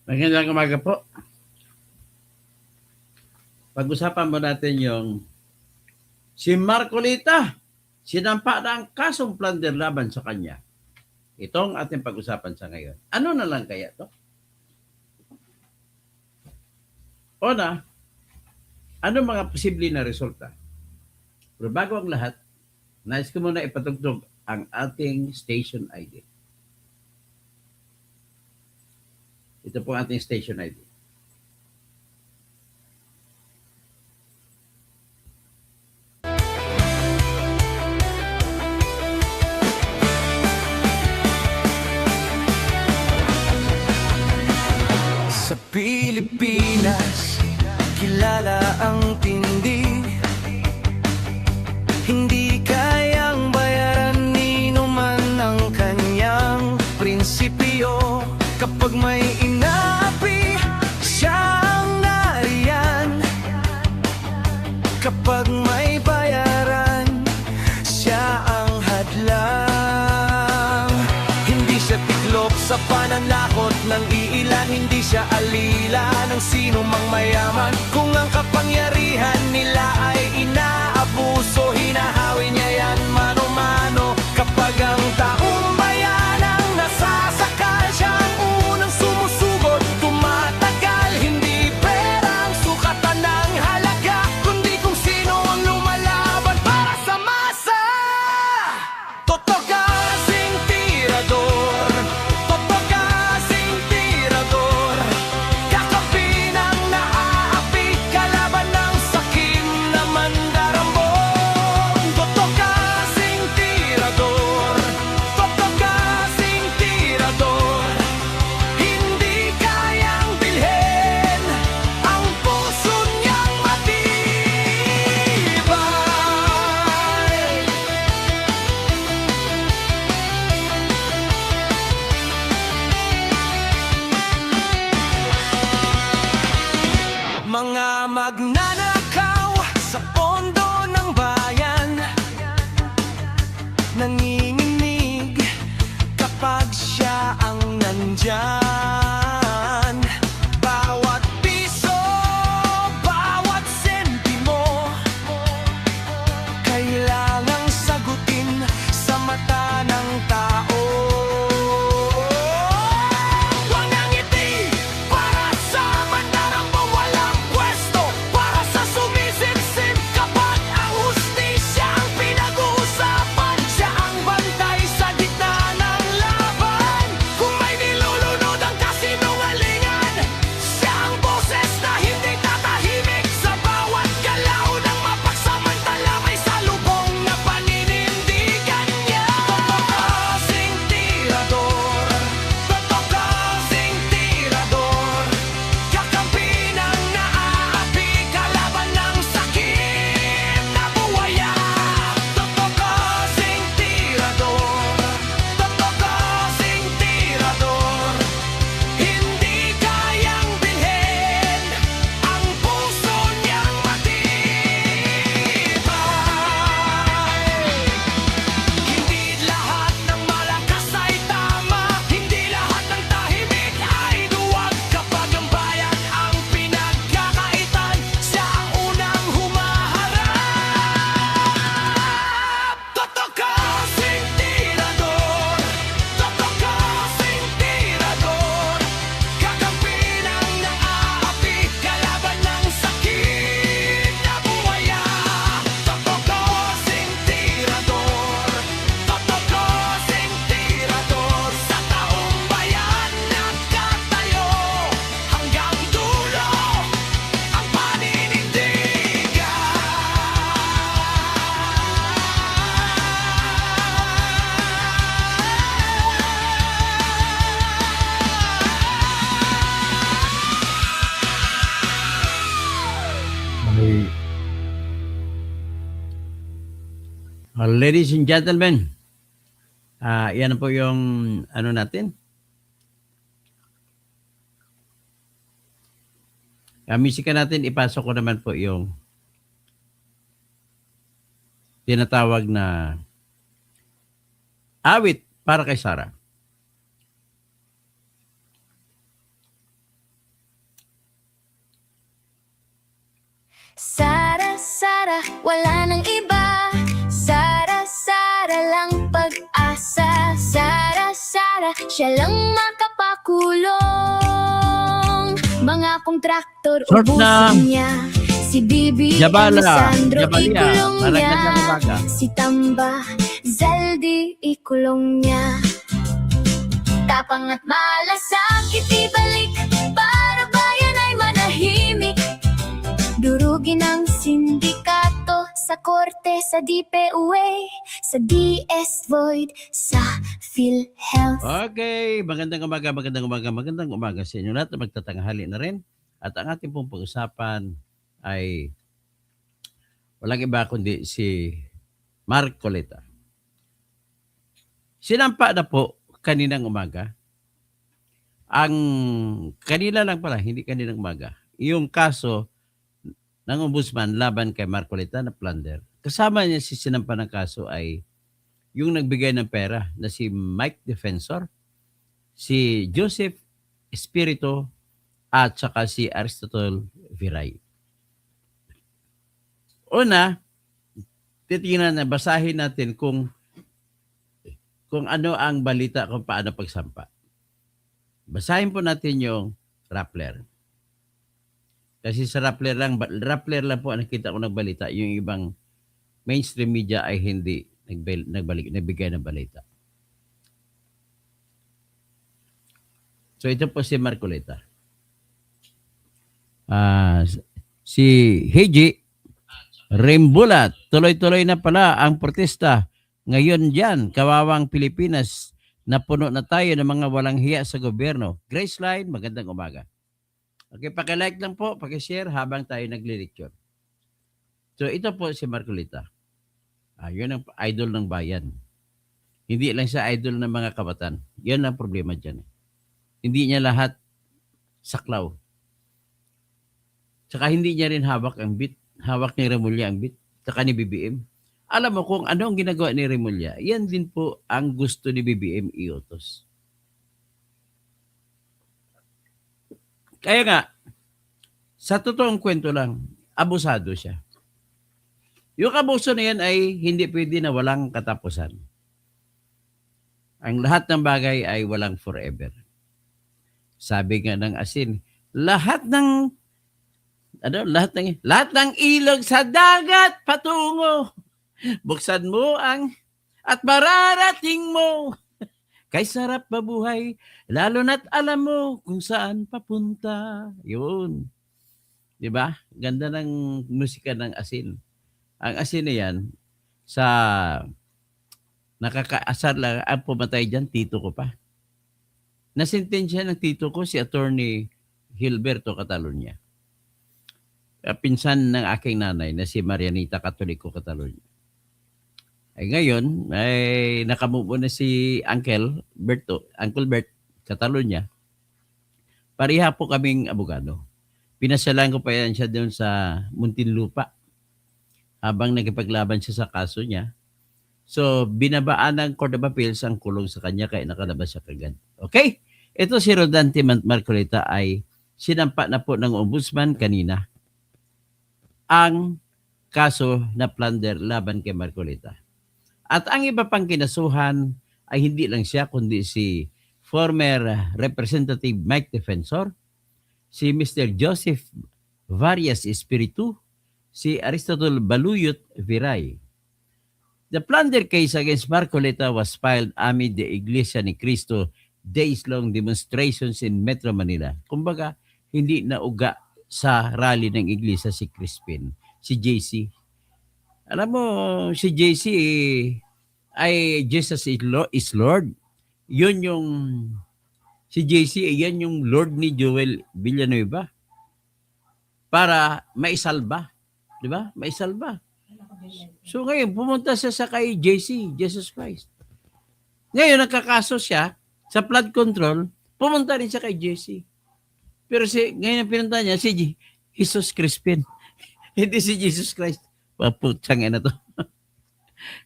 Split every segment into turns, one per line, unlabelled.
Magandang umaga po. Pag-usapan mo natin yung si Marcolita, sinampa na ang kasong plunder laban sa kanya. Itong ating pag-usapan sa ngayon. Ano na lang kaya to? Una, ano mga posible na resulta? Pero bago ang lahat, nais ko muna ipatugtog ang ating station ID. Ito po ang ating station ID.
Sa Pilipinas, kilala ang tindi. Hindi kayang bayaran ni numan ang kanyang prinsipyo. Kapag may inaapi, siya ang nariyan. Kapag may bayaran, siya ang hadlang. Hindi siya tiklop sa pananakot ng iilan. Hindi siya alila ng sino mang mayaman. Kung ang kapangyarihan nila ay inaabuso, hinahawi niya yan mano-mano. Kapag ang taong bayan ang nasasakal, siya ang unang sumusugot, tumatagal. Hindi pera ang sukatan ng halaga, kundi kung sino ang lumalaban para sa masa. Totoo kasing tirador, totoo kasing tirador, kakampi ng naaapi, kalaban ng sakim na mandarambong. Totoo kasing tirador, totoo kasing tirador, hindi kayang bilhin ang puso niyang matibay. Mga magnanakaw sa pondo ng bayan, nanginginig kapag siya ang nandyan. Bawat piso, bawat sentimo, kailangang sagutin sa mata ng tao. Walang ngiti para sa mandarambong, walang pwesto para sa sumisimsim. Kapag ang hustisya ang pinag-uusapan, siya ang bantay sa gitna ng laban. Kung may nilulunod ang kasinungalingan, siya ang boses na hindi tatahimik. Sa bawat galaw ng mapagsamantala, may salubong na paninindigan niya. Totoo kasing tirador, totoo kasing tirador, kakampi ng naaapi, kalaban ng sakim na buwaya. Totoo kasing tirador, totoo kasing tirador, hindi kayang bilhin ang puso niyang matibay. Hindi lahat ng malakas ay tama, hindi lahat ng tahimik ay duwag. Kapag ang bayan ang pinagkakaitan, siya ang unang humaharap. Totoo kasing tirador, totoo kasing tirador, kakampi ng naaapi, kalaban ng sakit na buwaya. Totoo kasing tirador, totoo kasing tirador, sa taong bayan nagtatayo, hanggang dulo ang paninindigan.
Ladies and gentlemen, yan po yung ano natin. Musika natin, ipasok ko naman po yung tinatawag na awit para kay Sarah.
Sara, Sara, wala nang iba. Sara, Sara lang pag-asa. Sara, Sara, siya lang makapakulong. Mga kontraktor,
Short na.
ubusin niya. Si Bibi,
Jabala,
Sandro,
Jabalia,
ikulong niya.
Maragandang umaga.
Si Tamba, Zaldi, ikulong niya. Tapang at malasakit, ibalik para bayan ay manahimik. Durugin ang sindikato sa korte, sa DPUA, sa DS Void, sa PhilHealth.
Okay, magandang umaga sa inyo lahat na magtatanghali na rin. At ang ating pong pag-usapan ay walang iba kundi si Mark Coleta. Sinampa na po kaninang umaga. Ang kanila lang pala, hindi kaninang umaga, yung kaso ng ombudsman laban kay Mark Coleta na plunder. Kasama niya si sinampa ng kaso ay yung nagbigay ng pera na si Mike Defensor, si Joseph Espiritu, at saka si Aristotle Viray. Una, titingnan na basahin natin kung ano ang balita kung paano pagsampa. Basahin po natin yung Rappler. Kasi sa Rappler lang po ang nakita ko nagbalita. Yung ibang mainstream media ay hindi nagbigay ng balita. So ito po si Mark Coleta. Si Heiji Rimbulat, tuloy-tuloy na pala ang protesta. Ngayon dyan, kawawang Pilipinas, na puno na tayo ng mga walang hiya sa gobyerno. Grace Line, magandang umaga. Okay, pakilike lang po, pakishare habang tayo nagli-lecture. So ito po si Mark Coleta. Yun ang idol ng bayan. Hindi lang siya idol ng mga kabataan. Yan ang problema dyan. Hindi niya lahat saklaw. Saka hindi niya rin hawak ang bit. Hawak ni Remulla ang bit. Saka ni BBM. Alam mo kung ano ang ginagawa ni Remulla, yan din po ang gusto ni BBM iutos. Kaya nga, sa totoong kwento lang, abusado siya. Yung abuso na yan ay hindi pwede na walang katapusan. Ang lahat ng bagay ay walang forever. Sabi nga ng asin, lahat ng ilog sa dagat patungo. Buksan mo at mararating mo. Kay sarap mabuhay, lalo na't alam mo kung saan papunta. Yun. 'Di ba? Ganda ng musika ng asin. Ang asin na yan, sa nakakaasar lang, ang pumatay dyan, tito ko pa. Nasintensya ng tito ko si Attorney Gilberto Catalunya. Pinsan ng aking nanay na si Marianita Catolico Catalunya. Ay ngayon, ay nakamubo na si Uncle Bert Catalunya. Pareha po kaming abogado. Pinasyalan ko pa yan siya doon sa Muntinlupa habang nagipaglaban siya sa kaso niya. So, binabaan ng Court of Appeals ang kulong sa kanya kaya nakalabas siya kagad. Okay? Ito si Rodante Mark Coleta ay sinampa na po ng ombudsman kanina ang kaso na plunder laban kay Mark Coleta. At ang iba pang kinasuhan ay hindi lang siya kundi si former Representative Mike Defensor, si Mr. Joseph Varias Espiritu, si Aristotle Baluyot Viray. The plunder case against Mark Coleta was filed amid the Iglesia ni Cristo days-long demonstrations in Metro Manila. Kumbaga, hindi nauga sa rally ng iglesia si Crispin, si JC. Alam mo, si JC ay Jesus is Lord. Yun yung, si JC, yan yung Lord ni Joel Villanueva. Para maisalba. Di ba? Maisalba. So ngayon, pumunta siya sa kay JC, Jesus Christ. Ngayon, nakakaso siya sa flood control, pumunta rin siya kay JC. Pero ngayon ang pinunta niya, si Jesus Crispin. Hindi si Jesus Christ. Paputsang na to.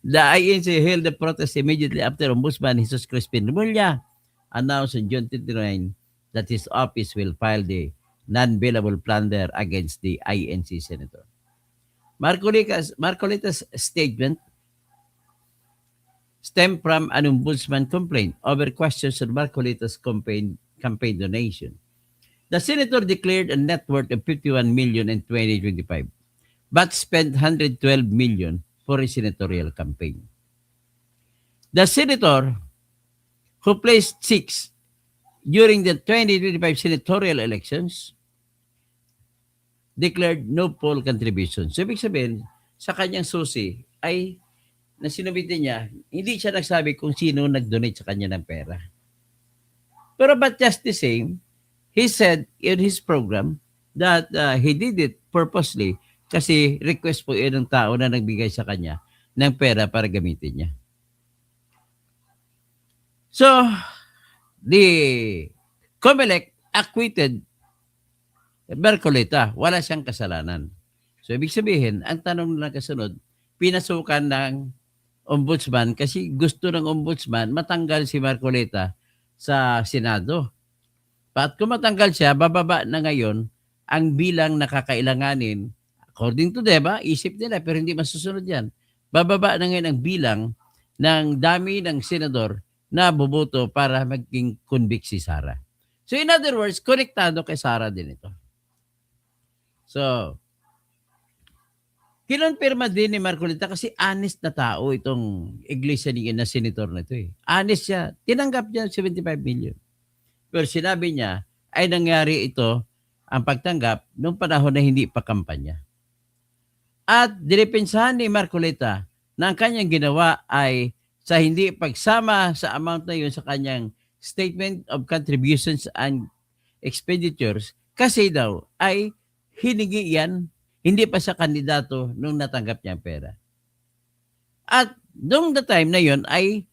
The INC held the protest immediately after Ombudsman Jesus Crispin Remulla announced on June 29 that his office will file the non-bailable plunder against the INC senator. Marcolita's statement stemmed from an ombudsman complaint over questions on Marcolita's campaign donation. The senator declared a net worth of 51 million in 2025, but spent 112 million for a senatorial campaign. The senator who placed sixth during the 2025 senatorial elections declared no poll contribution. So, ibig sabihin, sa kanyang susi ay na sinubitin niya, hindi siya nagsabi kung sino nag-donate sa kanya ng pera. Pero but just the same, he said in his program that he did it purposely kasi request po yun ng tao na nagbigay sa kanya ng pera para gamitin niya. So, the COMELEC acquitted Marcolita. Wala siyang kasalanan. So, ibig sabihin, ang tanong na kasunod, pinasukan ng ombudsman kasi gusto ng ombudsman matanggal si Marcolita sa Senado. At kung matanggal siya, bababa na ngayon ang bilang nakakailanganin. According to them, isip nila, pero hindi masusunod yan. Bababa na ngayon ang bilang ng dami ng senador na boboto para maging convict si Sara. So in other words, konektado kay Sara din ito. So, kinonfirma din ni Marcolita kasi honest na tao itong iglesia ni na senator na ito eh. Honest siya. Tinanggap niya 75 million. Pero sinabi niya ay nangyari ito ang pagtanggap noong panahon na hindi pa kampanya. At dinepensahan ni Marcolita na ang kanyang ginawa ay sa hindi pagsama sa amount na yun sa kanyang statement of contributions and expenditures kasi daw ay hiningi yan, hindi pa siya kandidato nung natanggap niya ang pera. At noong the time na yun ay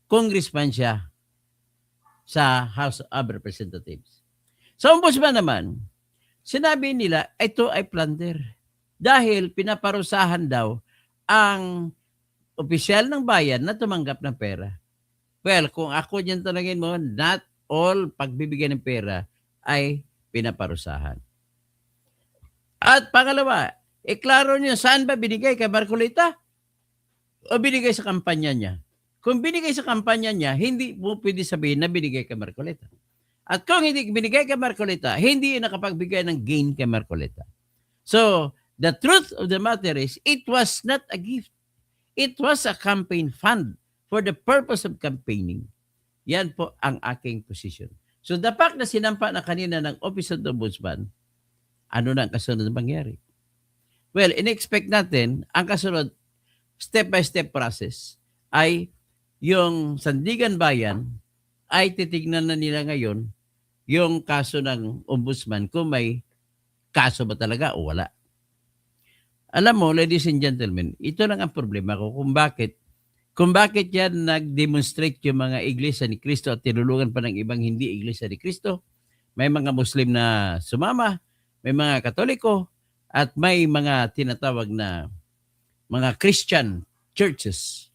congressman siya sa House of Representatives. Sa ombudsman naman, sinabi nila ito ay plunder dahil pinaparusahan daw ang opisyal ng bayan na tumanggap ng pera. Well, kung ako dyan tanongin mo, not all pagbibigay ng pera ay pinaparusahan. At pangalawa, klaro niyo saan ba binigay kay Marcolita? O binigay sa kampanya niya? Kung binigay sa kampanya niya, hindi mo pwede sabihin na binigay kay Marcolita. At kung hindi binigay kay Marcolita, hindi nakapagbigay ng gain kay Marcolita. So, the truth of the matter is, it was not a gift. It was a campaign fund for the purpose of campaigning. Yan po ang aking position. So the fact na sinampa na kanina ng Office of the Ombudsman, ano na ang kasunod na mangyari? Well, in-expect natin, ang kasunod, step-by-step process, ay yung Sandigan Bayan ay titignan na nila ngayon yung kaso ng Ombudsman kung may kaso ba talaga o wala. Alam mo, ladies and gentlemen, ito lang ang problema ko kung bakit yan nag-demonstrate yung mga iglesia ni Cristo at tinulungan pa ng ibang hindi iglesia ni Cristo. May mga Muslim na sumama, may mga Katoliko, at may mga tinatawag na mga Christian churches.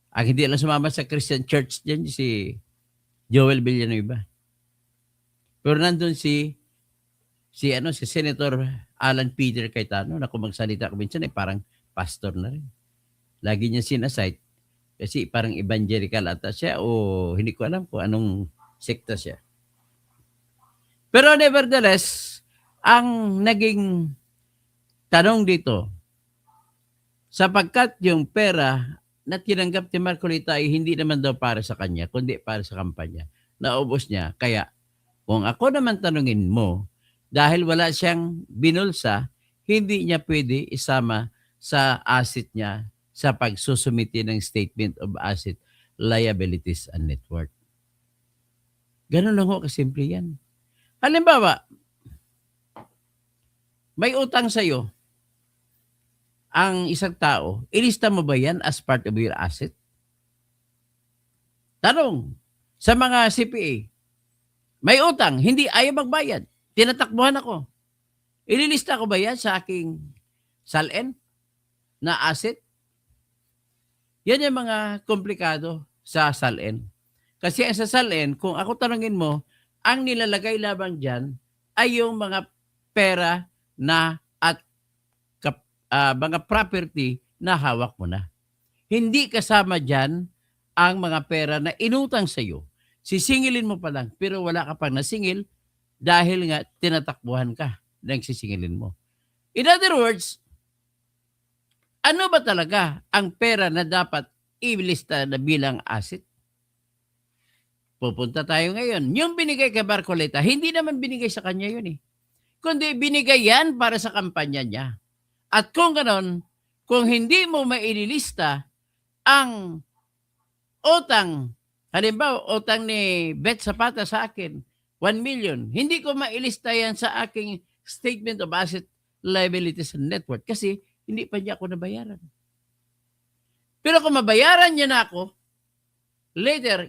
Ang hindi lang sumama sa Christian church dyan, si Joel Villanueva. Pero nandun si Senator Alan Peter Cayetano na kung magsalita ko minsan parang pastor na rin. Lagi niya sinasite kasi parang evangelical ata siya o hindi ko alam kung anong sekta siya. Pero nevertheless, ang naging tanong dito, sapagkat yung pera na tinanggap ni Marcolita ay hindi naman daw para sa kanya, kundi para sa kampanya. Naubos niya. Kaya kung ako naman tanungin mo, dahil wala siyang binulsa, hindi niya pwede isama sa asset niya sa pagsusumiti ng Statement of Asset, Liabilities, and Net Worth. Ganun lang ho, kasimple yan. Halimbawa, may utang sa'yo ang isang tao, ilista mo ba yan as part of your asset? Tanong, sa mga CPA, may utang, hindi ayaw magbayad. Tinatakbuhan ako. Ililista ko ba yan sa aking SALN na asset? Yan yung mga komplikado sa SALN. Kasi ang sa SALN, kung ako tanungin mo, ang nilalagay labang dyan ay yung mga pera na at mga property na hawak mo na. Hindi kasama dyan ang mga pera na inutang sa iyo. Sisingilin mo pa lang, pero wala ka pang nasingil dahil nga tinatakbuhan ka ng sisingilin mo. In other words, ano ba talaga ang pera na dapat ilista na bilang asset? Pupunta tayo ngayon. Yung binigay kay Marcoleta, hindi naman binigay sa kanya yun eh. Kundi binigay yan para sa kampanya niya. At kung ganon, kung hindi mo maililista ang utang, halimbawa, utang ni Bet Zapata sa akin, 1 million, hindi ko mailista yan sa aking statement of asset, liabilities, and net worth kasi hindi pa niya ako nabayaran. Pero kung mabayaran niya na ako, later,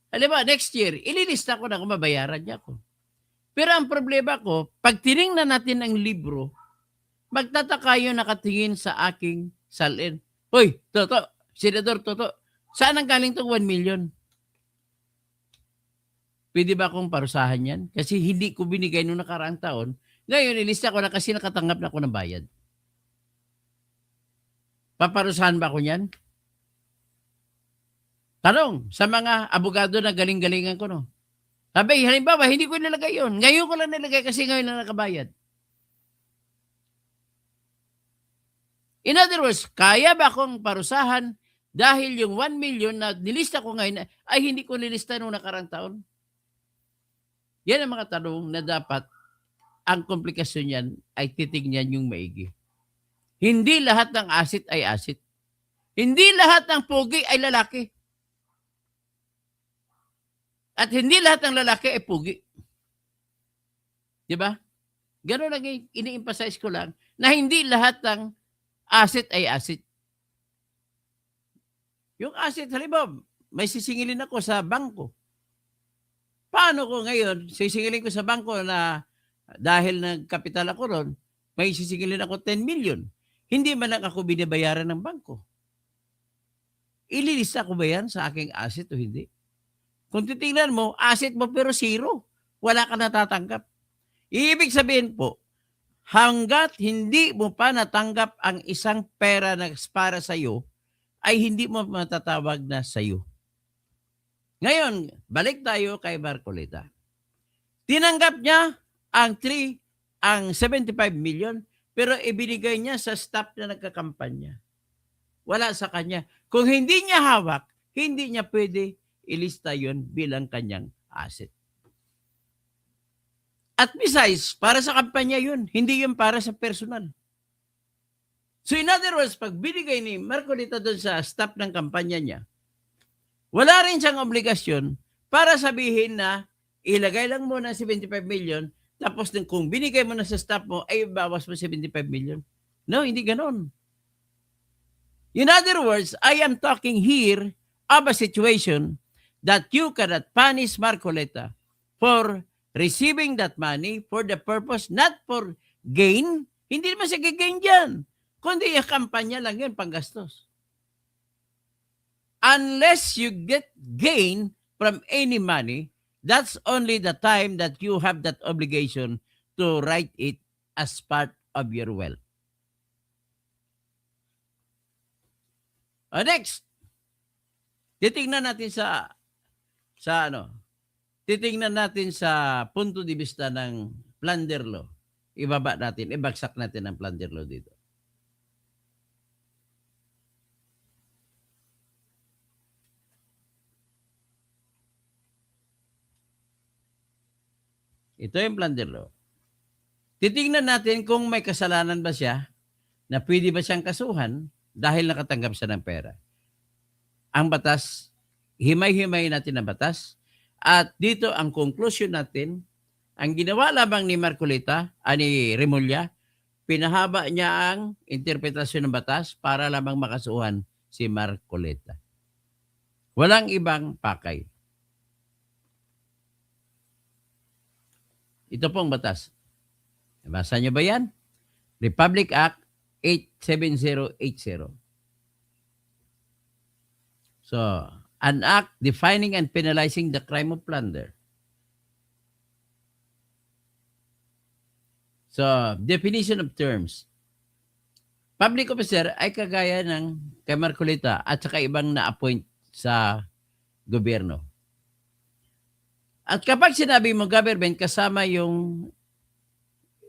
halimbawa, next year, ililista ko na kung mabayaran niya ako. Pero ang problema ko, pag tinignan natin ang libro, magtataka yung nakatingin sa aking salin. Hoy, Toto, Senador Toto, saan ang galing itong 1 million? Pwede ba akong parusahan yan? Kasi hindi ko binigay noong nakaraang taon. Ngayon, ilista ko na kasi nakatanggap na ako ng bayad. Paparusahan ba ako yan? Tanong sa mga abogado na galing-galingan ko, no? Sabi, halimbawa, hindi ko nilagay yun. Ngayon ko lang nilagay kasi ngayon na nakabayad. In other words, kaya ba akong parusahan dahil yung 1 million na nilista ko ngayon ay hindi ko nilista noong nakarang taon? Yan ang mga tanong na dapat ang komplikasyon yan ay titignan yung maigi. Hindi lahat ng asset ay asset. Hindi lahat ng pogi ay lalaki. At hindi lahat ng lalaki ay pugi. Di ba? Ganun lang ini-emphasize ko lang na hindi lahat ng asset ay asset. Yung asset, halimbawa, may sisingilin ako sa bangko. Paano ko ngayon, sisingilin ko sa bangko na dahil nagkapital ako ron, may sisingilin ako 10 million. Hindi man lang ako binabayaran ng bangko. Ililista ko ba yan sa aking asset o hindi? Kung titingnan mo, asset mo pero zero. Wala ka natatanggap. Ibig sabihin po, hanggat hindi mo pa natanggap ang isang pera na para sa iyo, ay hindi mo matatawag na sa iyo. Ngayon, balik tayo kay Marcoleta. Tinanggap niya ang 75 million, pero ibinigay niya sa staff na nagkakampanya. Wala sa kanya. Kung hindi niya hawak, hindi niya pwede ilista yon bilang kanyang asset. At besides, para sa kampanya yun, hindi yun para sa personal. So in other words, pag binigay ni Marcoleta doon sa staff ng kampanya niya, wala rin siyang obligasyon para sabihin na ilagay lang mo na 75 million, tapos kung binigay mo na sa staff mo, ay bawas mo 75 million. No, hindi ganon. In other words, I am talking here of a situation that you cannot punish Marcoleta for receiving that money for the purpose, not for gain. Hindi naman siya gain dyan. Kundi yung kampanya lang yun, panggastos. Unless you get gain from any money, that's only the time that you have that obligation to write it as part of your wealth. Next, titingnan natin titingnan natin sa punto de vista ng plunder law. Ibaba natin, ibagsak natin ang plunder law dito. Ito yung plunder law. Titingnan natin kung may kasalanan ba siya na pwede ba siyang kasuhan dahil nakatanggap siya ng pera. Ang batas, himay-himay natin ang batas. At dito ang conclusion natin, ang ginawa lamang ni Marcoleta, ni Remulla, pinahaba niya ang interpretasyon ng batas para lamang makasuhan si Marcoleta. Walang ibang pakay. Ito pong batas. Nabasa niyo ba yan? Republic Act 87080. So, an act defining and penalizing the crime of plunder. So, definition of terms. public officer ay kagaya ng kay Marcolita at saka ibang na-appoint sa gobyerno. At kapag sinabi mo government, kasama yung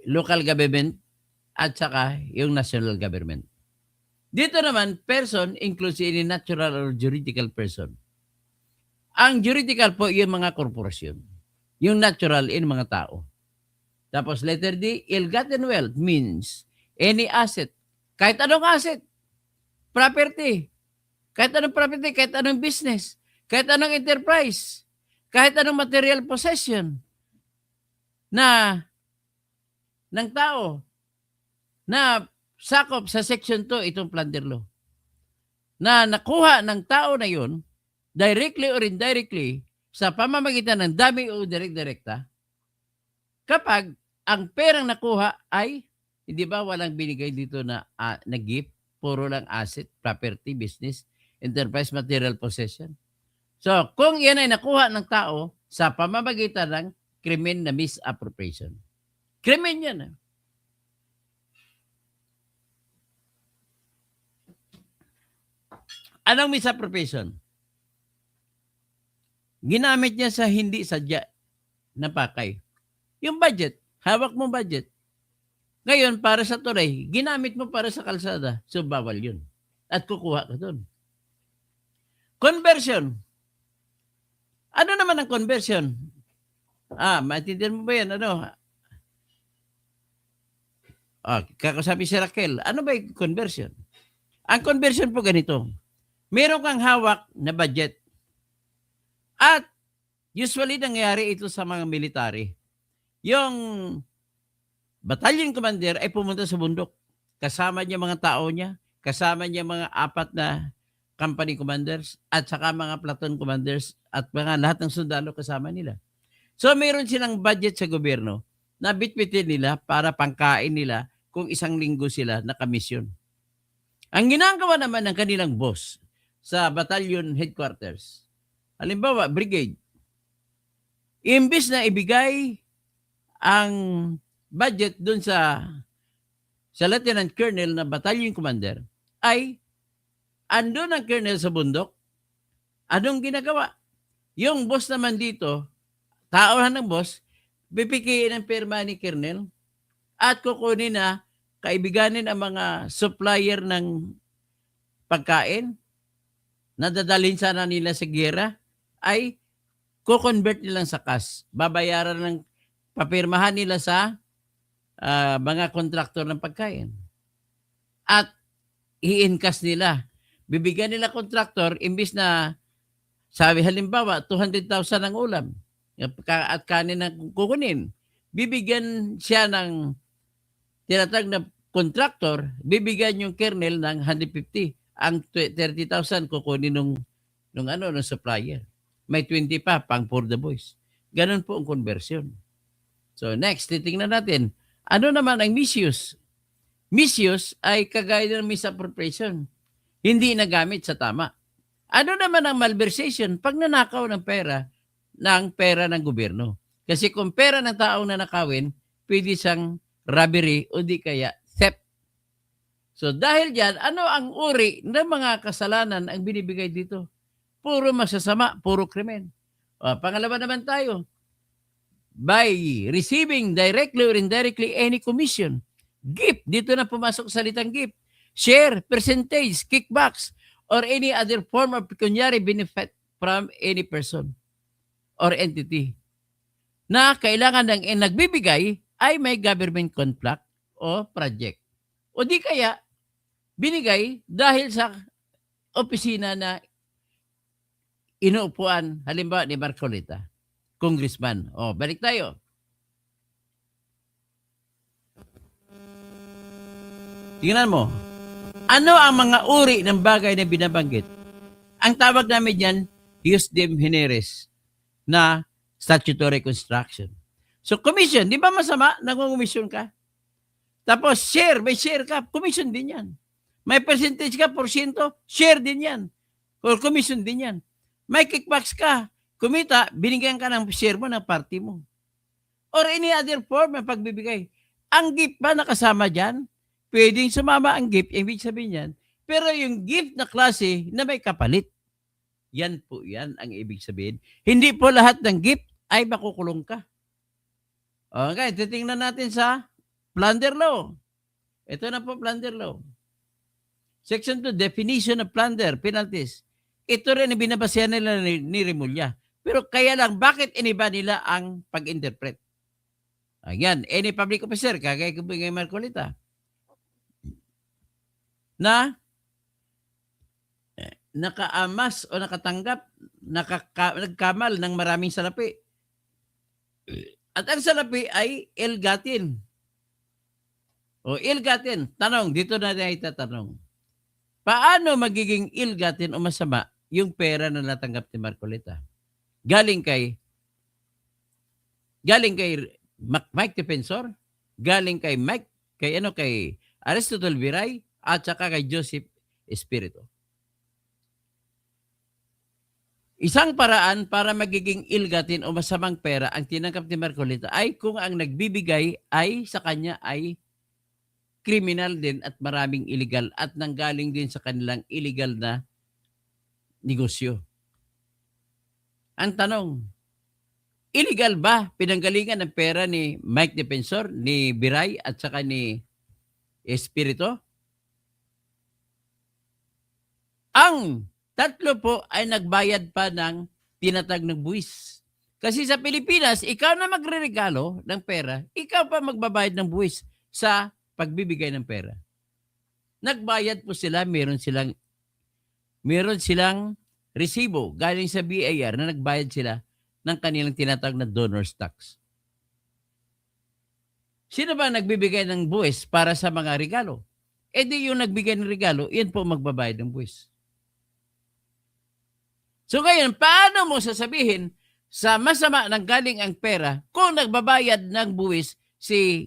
local government at saka yung national government. Dito naman, person includes any natural or juridical person. Ang juridical po, yung mga korporasyon. Yung natural, yung mga tao. Tapos letter D, ill-gotten wealth means any asset. Kahit anong asset. Property. Kahit anong property, kahit anong business. Kahit anong enterprise. Kahit anong material possession na ng tao na sakop sa Section 2 itong plunder law. Na nakuha ng tao na yun, directly or indirectly, sa pamamagitan ng dami o direkta, kapag ang perang nakuha ay, hindi ba walang binigay dito na gift, puro lang asset, property, business, enterprise, material possession. So, kung yan ay nakuha ng tao sa pamamagitan ng krimen na misappropriation. Krimen yan. Anong misappropriation? Ginamit niya sa hindi sadya na pakay. Yung budget, hawak mo budget. Ngayon, para sa tulay, ginamit mo para sa kalsada. So, bawal yun. At kukuha ka doon. Conversion. Ano naman ang conversion? Maintindihan mo ba yan? Ano? Kakasabi si Raquel, ano ba yung conversion? Ang conversion po ganito. Meron kang hawak na budget. At usually nangyayari ito sa mga military. Yung battalion commander ay pumunta sa bundok. Kasama niya mga tao niya, kasama niya mga 4 na company commanders at saka mga platoon commanders at mga lahat ng sundalo kasama nila. So mayroon silang budget sa gobyerno na bitbitin nila para pangkain nila kung isang linggo sila nakamisyon. Ang ginagawa naman ng kanilang boss sa battalion headquarters, halimbawa brigade, imbis na ibigay ang budget dun sa lieutenant colonel na battalion commander, ay andun ang colonel sa bundok. Anong ginagawa? Yung boss naman dito, tauhan ng boss, bipikiin ang perma ni colonel at kukunin na kaibiganin ang mga supplier ng pagkain na dadalhin sana nila sa giyera, ay kukonvert nilang sa cash. Babayaran ng papirmahan nila sa mga kontraktor ng pagkain. At i-encash nila. Bibigyan nila kontraktor, imbis na, sabi halimbawa, 200,000 ang ulam at kanin na kukunin. Bibigyan siya ng tinatag na kontraktor, bibigyan yung kernel ng 150. Ang 30,000 kukunin nung supplier. May 20 pa, pang for the boys. Ganun po ang conversion. So next, titingnan natin. Ano naman ang misuse? Misuse ay kagaya ng misappropriation. Hindi nagamit sa tama. Ano naman ang malversation? Pag nanakaw ng pera ng gobyerno. Kasi kung pera ng taong nanakawin, pwede siyang robbery o di kaya theft. So dahil dyan, ano ang uri ng mga kasalanan ang binibigay dito? Puro masasama, puro krimen. Pangalawa naman tayo. By receiving directly or indirectly any commission. Gift, dito na pumasok salitang gift. Share, percentage, kickbacks, or any other form of pecuniary benefit from any person or entity na kailangan ng nagbibigay ay may government contract o project. O di kaya, binigay dahil sa opisina na inuupuan, halimbawa ni Marcolita, congressman. Balik tayo. Tingnan mo. Ano ang mga uri ng bagay na binabanggit? Ang tawag namin yan, jus dem generis na statutory construction. So commission, di ba masama? Nangungummission ka. Tapos share, may share ka, commission din yan. May percentage ka, porsyento, share din yan. Or commission din yan. May kickbacks ka, kumita, binigyan ka ng share mo ng party mo. Or any other form ng pagbibigay. Ang gift ba nakasama dyan? pwedeng sumama ang gift, ibig sabihin yan, pero yung gift na klase na may kapalit. Yan po yan ang ibig sabihin. Hindi po lahat ng gift ay makukulong ka. Okay, titingnan natin sa plunder law. Ito na po plunder law. Section 2, definition of plunder, penalties. Ito rin ang binabasehan nila ni Remulla. Pero kaya lang, bakit iniba nila ang pag-interpret? Ayan, any public officer, kagaya ko kay Marcolita, na nakaamas o nakatanggap, nagkamal ng maraming salapi. At ang salapi ay ill-gotten. O ill-gotten. Tanong, dito na itatanong. Paano magiging ill-gotten o masama yung pera na natanggap ni Marcolita? Galing kay Mike Defensor, galing kay Aristotle Viray, at saka kay Joseph Espiritu. Isang paraan para magiging ill-gotten o masamang pera ang tinanggap ni Marcolita ay kung ang nagbibigay ay sa kanya ay kriminal din at maraming illegal at nanggaling din sa kanilang illegal na negosyo. Ang tanong, illegal ba pinanggalingan ng pera ni Mike Defensor, ni Viray at saka ni Espiritu? Ang tatlo po ay nagbayad pa ng tinatag ng buwis. Kasi sa Pilipinas, ikaw na magreregalo ng pera, ikaw pa magbabayad ng buwis sa pagbibigay ng pera. Nagbayad po sila, meron silang resibo galing sa BIR na nagbayad sila ng kanilang tinatawag na donor's tax. Sino ba nagbibigay ng buwis para sa mga regalo? E di yung nagbigay ng regalo, yan po magbabayad ng buwis. So ngayon, paano mo sasabihin sa masama ng galing ang pera kung nagbabayad ng buwis si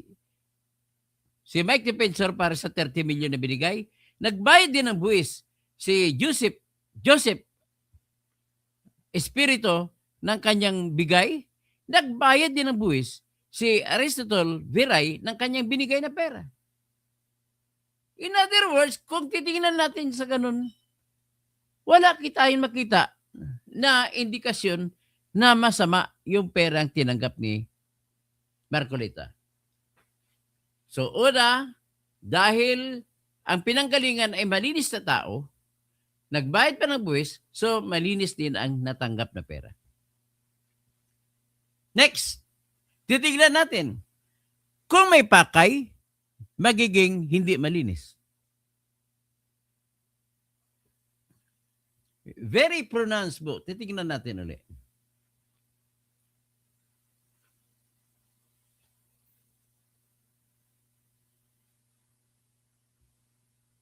Mike Defensor para sa 30 million na binigay? Nagbayad din ng buwis si Joseph Espiritu ng kanyang bigay. Nagbayad din ng buwis si Aristotle Viray ng kanyang binigay na pera. In other words, kung titingnan natin sa ganun, wala tayong makita na indikasyon na masama yung perang tinanggap ni Marcolita. So, una, dahil ang pinanggalingan ay malinis na tao, nagbayad pa ng buwis, so malinis din ang natanggap na pera. Next, titignan natin. Kung may pakay, magiging hindi malinis. Very pronounced po. Titignan natin ulit.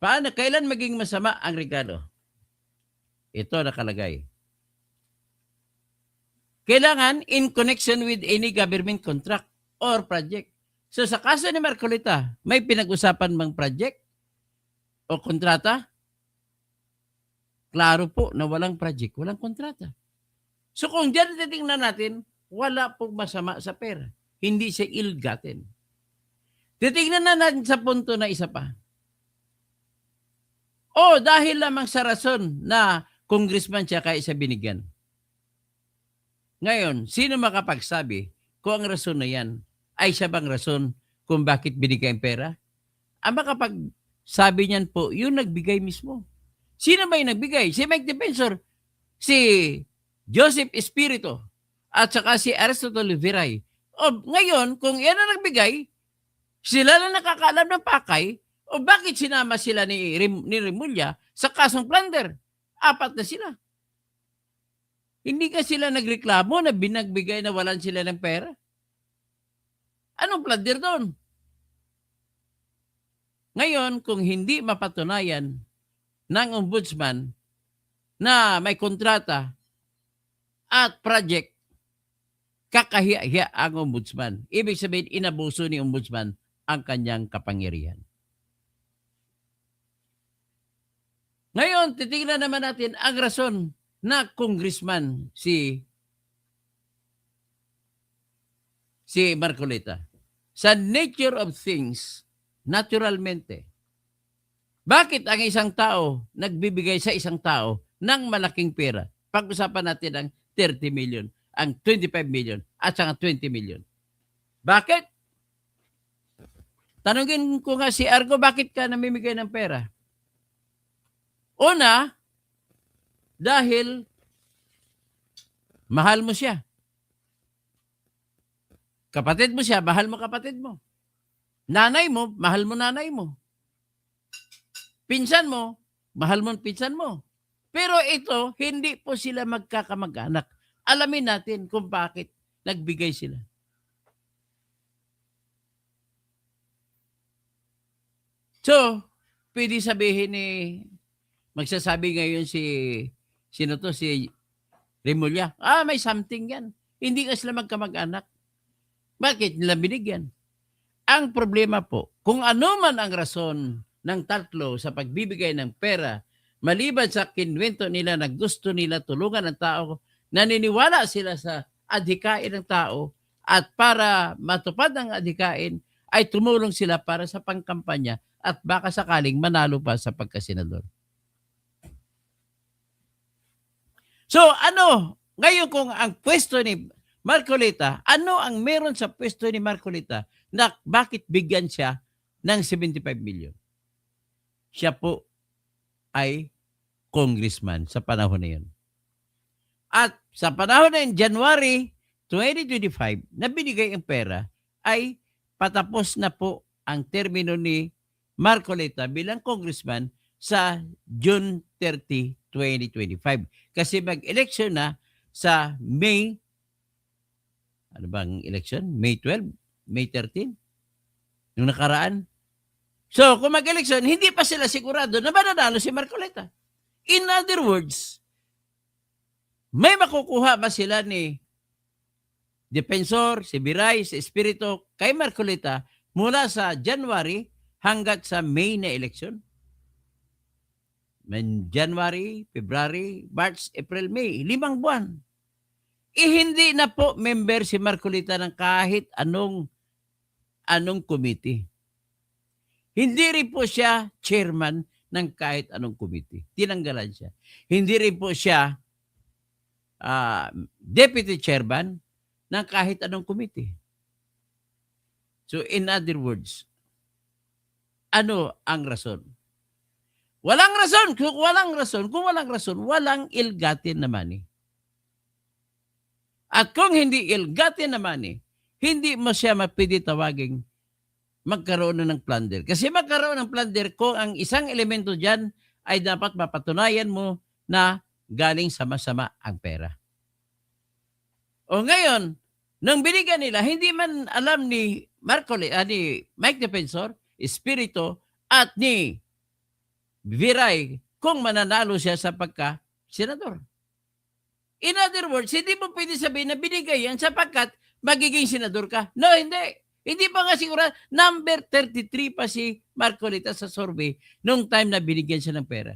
Paano? Kailan maging masama ang regalo? Ito nakalagay. Kailangan in connection with any government contract or project. So sa kaso ni Marcolita, may pinag-usapan bang project o kontrata? Klaro po na walang project, walang kontrata. So kung diyan titingnan natin, wala pong masama sa pera. Hindi siya ill-gotten. Titingnan na natin sa punto na isa pa. O dahil lamang sa rason na congressman siya kaya siya binigyan. Ngayon, sino makapagsabi kung ang rason na yan ay siya bang rason kung bakit binigay ang pera? Ang makapagsabi niyan po, yung nagbigay mismo. Sino ba yung nagbigay? Si Mike Defensor, si Joseph Espiritu, at saka si Aristotle Viray. O ngayon, kung yan ang nagbigay, sila na nakakaalam ng pakay, o bakit sinama sila ni Remulla sa kasong plunder? 4 na sila. Hindi ka sila nagreklamo na binagbigay na walan sila ng pera? Anong plunder doon? Ngayon, kung hindi mapatunayan ng ombudsman na may kontrata at project, kakahiya-hiya ang ombudsman. Ibig sabihin, inabuso ni ombudsman ang kanyang kapangyarihan. Ngayon, titignan naman natin ang rason na congressman si Marcolita. Sa nature of things, naturalmente, Bakit ang isang tao nagbibigay sa isang tao ng malaking pera? Pag-usapan natin ang 30 million, ang 25 million, at saka 20 million. Bakit? Tanungin ko nga si Argo, bakit ka namimigay ng pera? Una, dahil mahal mo siya. Kapatid mo siya, mahal mo kapatid mo. Nanay mo, mahal mo nanay mo. Pinsan mo, mahal mo pinsan mo. Pero ito, hindi po sila magkakamag-anak. Alamin natin kung bakit nagbigay sila. So, pwede sabihin magsasabi ngayon sino to, si Remulla, may something yan. Hindi ka sila magkamag-anak. Bakit nila binigyan? Ang problema po, kung ano man ang rason ng tatlo sa pagbibigay ng pera, maliban sa kinwento nila na gusto nila tulungan ng tao, naniniwala sila sa adhikain ng tao, at para matupad ang adhikain, ay tumulong sila para sa pangkampanya at baka sakaling manalo pa sa pagkasenador. So ngayon kung ang pwesto ni Marcolita, ano ang meron sa pwesto ni Marcolita na bakit bigyan siya ng 75 million? Siya po ay congressman sa panahon na yun. At sa panahon na yun, January 2025, na binigay ang pera, ay patapos na po ang termino ni Marcolita bilang congressman sa June 30, 2025. Kasi mag-election na sa May, ano bang election? May 12? May 13? Yung nakaraan? So, kung mag-election, hindi pa sila sigurado na mananalo si Marcolita. In other words, may makukuha ba sila ni Defensor, si Viray, si Espiritu, kay Marcolita mula sa January hanggat sa May na election? January, February, March, April, May. 5 buwan. Hindi na po member si Marcolita ng kahit anong committee. Hindi rin po siya chairman ng kahit anong committee. Tinanggalan siya. Hindi rin po siya deputy chairman ng kahit anong committee. So in other words, ano ang rason? Walang rason. Kung walang rason, walang ill-gotten na money. At kung hindi ill-gotten na money, hindi mo siya mapwede tawaging magkaroon ng plunder. Kasi magkaroon ng plunder kung ang isang elemento dyan ay dapat mapatunayan mo na galing sa masama ang pera. O ngayon, nung binigyan nila, hindi man alam ni ni Mike Defensor, Espiritu, at ni Viray kung mananalo siya sa pagka-senador. In other words, hindi mo pwede sabihin na binigay yan sapagkat magiging senador ka. No, hindi. Hindi pa nga siguro, number 33 pa si Marcolita sa survey nung time na binigyan siya ng pera.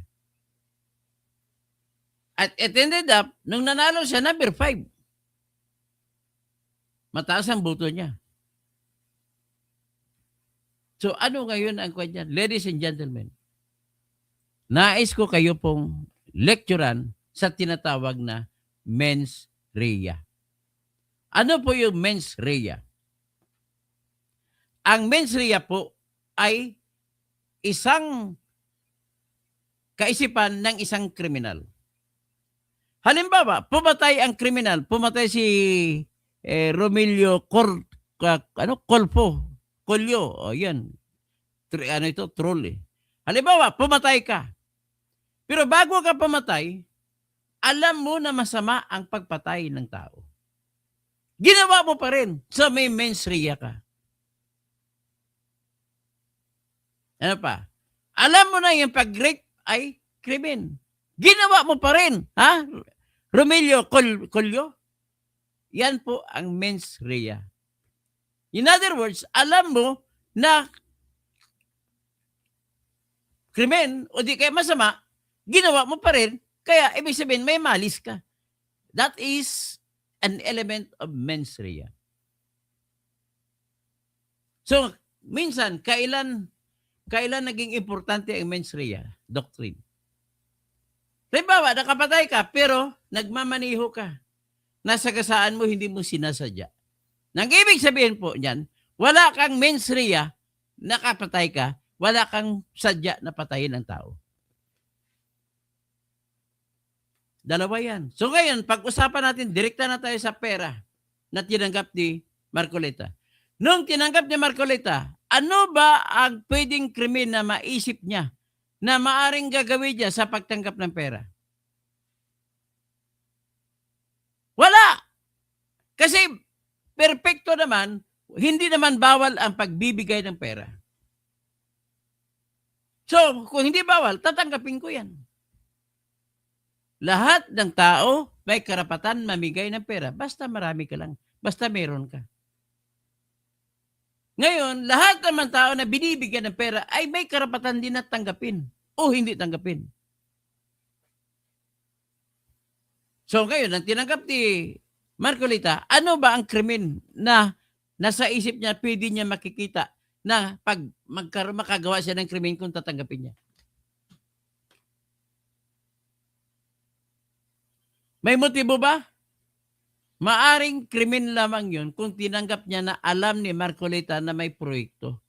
At it ended up, nung nanalo siya, number 5. Mataas ang boto niya. So ano ngayon ang kanya? Ladies and gentlemen, nais ko kayo pong lecturean sa tinatawag na mens rea. Ano po yung mens rea? Ang mens rea po ay isang kaisipan ng isang kriminal. Halimbawa, pumatay ang kriminal, pumatay si Romelio Colio, o yan. Troll eh. Halimbawa, pumatay ka. Pero bago ka pumatay, alam mo na masama ang pagpatay ng tao. Ginawa mo pa rin. So may mens rea ka. Ano pa? Alam mo na yung pag-rape ay krimen. Ginawa mo pa rin. Ha? Romelio Colio? Yan po ang mens rea. In other words, alam mo na krimen o di kaya masama, ginawa mo pa rin, kaya ibig sabihin may malis ka. That is an element of mens rea. So, minsan, kailan kailan naging importante ang mens rea doctrine? Halimbawa, nakapatay ka, pero nagmamaniho ka. Nasagasaan mo, hindi mo sinasadya. Nang ibig sabihin po niyan, wala kang mens rea, nakapatay ka, wala kang sadya na patayin ang tao. Dalawa yan. So ngayon, pag-usapan natin, direkta na tayo sa pera na tinanggap ni Marcoleta. Nung tinanggap ni Marcoleta, ano ba ang pwedeng krimen na maisip niya na maaring gagawin niya sa pagtanggap ng pera? Wala! Kasi perpekto naman, hindi naman bawal ang pagbibigay ng pera. So, kung hindi bawal, tatanggapin ko yan. Lahat ng tao may karapatan mamigay ng pera. Basta marami ka lang. Basta meron ka. Ngayon, lahat naman tao na binibigyan ng pera ay may karapatan din na tanggapin o hindi tanggapin. So ngayon, ang tinanggap ni Marcoleta, ano ba ang krimen na nasa isip niya, pwede niya makikita na pag makagawa siya ng krimen kung tatanggapin niya? May motibo ba? Maaring krimen lamang yun kung tinanggap niya na alam ni Marcoleta na may proyekto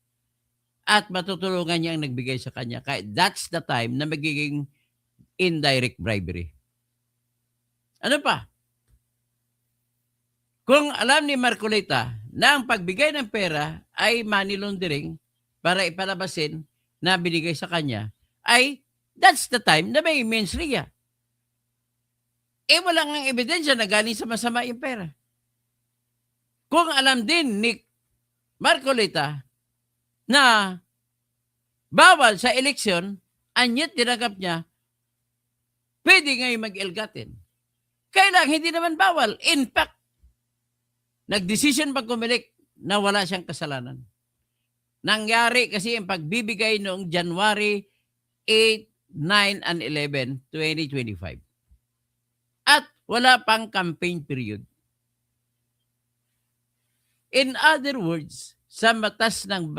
at matutulungan niya ang nagbigay sa kanya. Kaya that's the time na magiging indirect bribery. Ano pa? Kung alam ni Marcoleta na ang pagbigay ng pera ay money laundering para ipalabasin na binigay sa kanya, ay that's the time na may mens rea. Wala nga ebidensya na galing sa masama yung pera. Kung alam din ni Marcoleta na bawal sa eleksyon, anyat tinanggap niya, pwede ngayon mag-ilgatin. Kailang hindi naman bawal. In fact, nagdesisyon pag kumilik na wala siyang kasalanan. Nangyari kasi ang pagbibigay noong January 8, 9, and 11, 2025. At wala pang campaign period. In other words, sa batas ng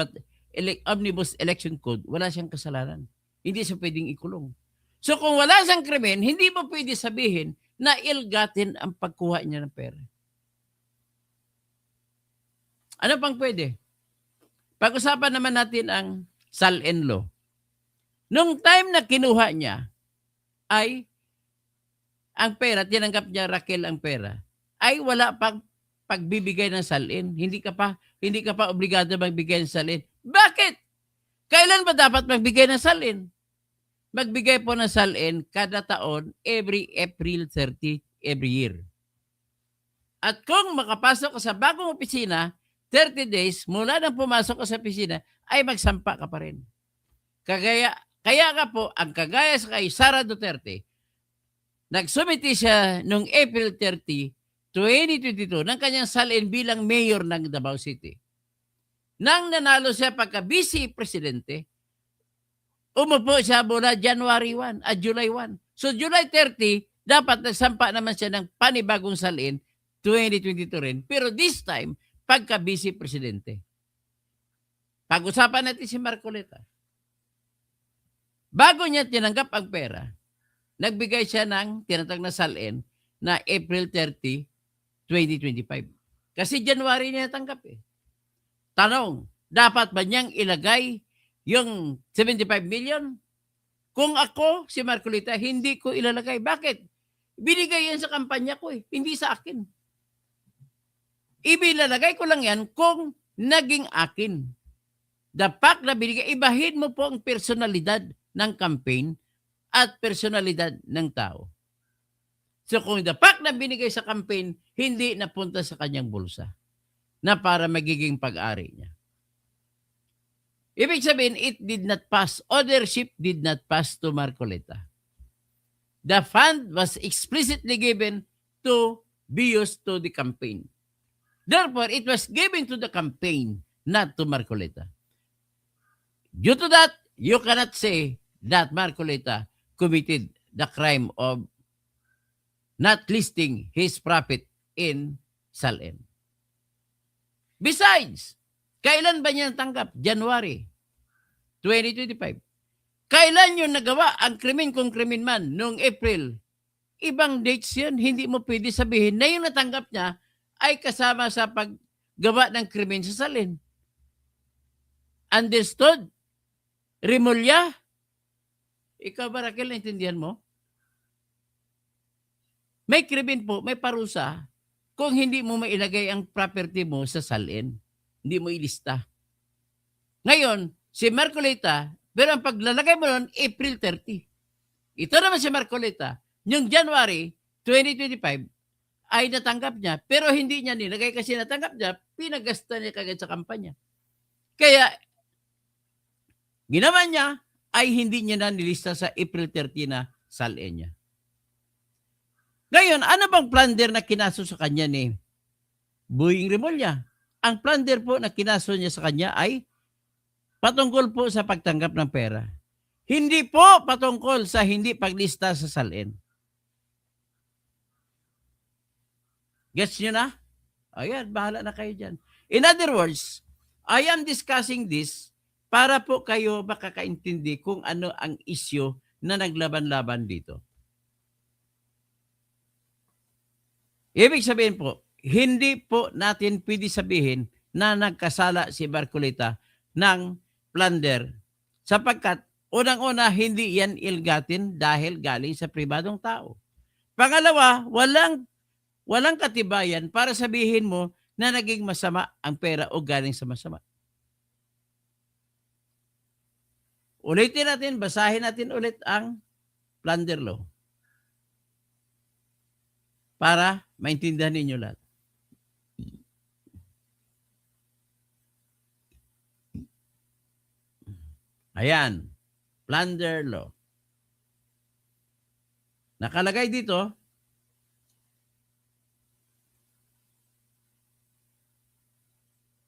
Omnibus Election Code, wala siyang kasalanan. Hindi siya pwedeng ikulong. So kung wala siyang krimen, hindi mo pwede sabihin na ilgatin ang pagkuha niya ng pera. Ano pang pwede? Pag-usapan naman natin ang Sal-en law. Nung time na kinuha niya, ay ang pera, tinanggap niya Raquel ang pera, ay wala pang pagbibigay ng salin. Hindi ka pa obligado magbigay ng salin. Bakit? Kailan ba dapat magbigay ng salin? Magbigay po ng salin kada taon, every April 30, every year. At kung makapasok ka sa bagong opisina, 30 days mula nang pumasok ka sa opisina, ay magsampa ka pa rin. Kaya nga po, ang kagaya sa kay Sara Duterte, nagsumiti siya noong April 30, 2022 ng kanyang salin bilang mayor ng Davao City. Nang nanalo siya pagka vice presidente, umupo siya mula January 1 at July 1. So July 30, dapat nagsampa naman siya ng panibagong salin 2022 rin. Pero this time, pagka vice presidente. Pag-usapan natin si Marcoleta. Bago niya tinanggap ang pera, nagbigay siya ng tinatag na salin na April 30, 2025. Kasi January niya natanggap eh. Tanong, dapat ba niyang ilagay yung 75 million? Kung ako, si Marcoleta, hindi ko ilalagay. Bakit? Binigay yan sa kampanya ko eh, hindi sa akin. Ibilalagay ko lang yan kung naging akin. The fact na binigay, ibahin mo po ang personalidad ng campaign at personalidad ng tao. So kung the fact na binigay sa campaign, hindi napunta sa kanyang bulsa na para magiging pag-ari niya. Ibig sabihin, it did not pass. Ownership did not pass to Marcoleta. The fund was explicitly given to be used to the campaign. Therefore, it was given to the campaign, not to Marcoleta. Due to that, you cannot say that Marcoleta committed the crime of not listing his profit in Sal-en. Besides, kailan ba niya tanggap? January 2025. Kailan yun nagawa ang krimen kung krimen man? Noong April. Ibang dates yun. Hindi mo pwede sabihin na yung natanggap niya ay kasama sa paggawa ng krimen sa salin. Understood? Rimulya? Ikaw ba, Raquel, naintindihan mo? May krimen po, may parusa kung hindi mo mailagay ang property mo sa salin. Hindi mo ilista. Ngayon, si Marcolita, pero ang paglalagay mo nun, April 30. Ito naman si Marcolita, yung January 2025, ay natanggap niya, pero hindi niya nilagay kasi natanggap niya, pinagasta niya kagad sa kampanya. Kaya, ginawa niya, ay hindi niya na nilista sa April 30 na salin niya. Ngayon, ano bang plunder na kinaso sa kanya ni Boying Rimulya? Ang plunder po na kinaso niya sa kanya ay patungkol po sa pagtanggap ng pera. Hindi po patungkol sa hindi paglista sa salin. Gets nyo na? Ayan, bahala na kayo dyan. In other words, I am discussing this para po kayo makakaintindi kung ano ang issue na naglaban-laban dito. Ibig sabihin po, hindi po natin pwede sabihin na nagkasala si Marcolita ng plunder sapagkat unang-una hindi yan ilgatin dahil galing sa pribadong tao. Pangalawa, walang katibayan para sabihin mo na naging masama ang pera o galing sa masama. Ulitin natin, basahin natin ulit ang plunder law para maintindihan ninyo lahat. Ayan, plunder law. Nakalagay dito,